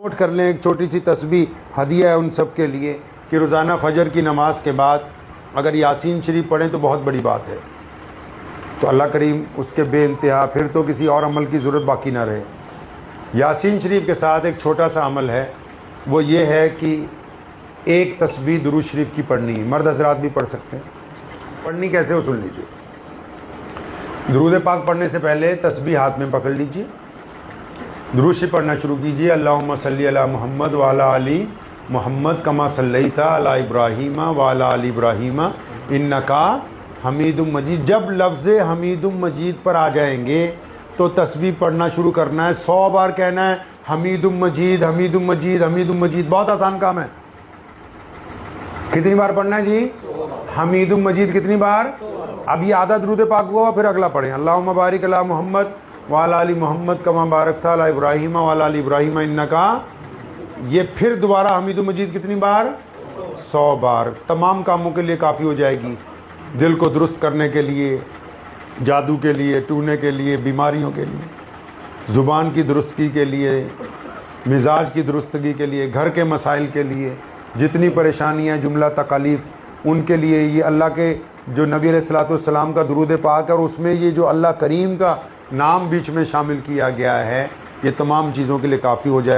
Note कर लें, एक छोटी सी तस्बीह हदिया है उन सब के लिए कि रोज़ाना फजर की नमाज के बाद अगर यासीन शरीफ पढ़ें तो बहुत बड़ी बात है। तो अल्लाह करीम उसके बेइंतहा, फिर तो किसी और अमल की ज़रूरत बाकी ना रहे। यासीन शरीफ के साथ एक छोटा सा अमल है, वो ये है कि एक तस्बीह दुरूद शरीफ की पढ़नी है। मर्द हजरात भी पढ़ सकते हैं। पढ़नी कैसे हो सुन लीजिए। दुरूद पाक पढ़ने से पहले तस्बीह हाथ में पकड़ लीजिए, दुरूद शरीफ पढ़ना शुरू कीजिए। अल्लाहुम्मा सल्ली अला मुहम्मद व अला आली मुहम्मद कमा सल्लैता अला इब्राहीम व अला आली इब्राहीम इन्नका हमीदुम मजीद। जब लफ्ज़ हमीदुम मजीद पर आ जाएंगे तो तस्बीह पढ़ना शुरू करना है। 100 बार कहना है हमीदुम मजीद, हमीदुम मजीद, हमीदुम मजीद। बहुत आसान काम है। कितनी बार पढ़ना है जी? हमीदुम मजीद कितनी बार? अब ये आधा दुरूद पाक हुआ, फिर अगला पढ़ें अल्लाहुम्मा बारिक अला मुहम्मद व अला आली मुहम्मद कमा बारकता अला इब्राहीम व अला आली इब्राहीम इन्नका। ये फिर दोबारा हमीदुम मजीद कितनी बार? 100 बार। तमाम कामों के लिए काफ़ी हो जाएगी। दिल को दुरुस्त करने के लिए, जादू के लिए, टूने के लिए, बीमारियों के लिए, ज़ुबान की दुरुस्तगी के लिए, मिजाज की दुरुस्तगी के लिए, घर के मसाइल के लिए, जितनी परेशानियाँ, जुमला तकालीफ, उनके लिए ये अल्लाह के जो नबी अलैहिस्सलातु वस्सलाम का दुरूद पाक है और उसमें ये जो अल्लाह करीम का नाम बीच में शामिल किया गया है, ये तमाम चीज़ों के लिए काफ़ी हो जाएगा।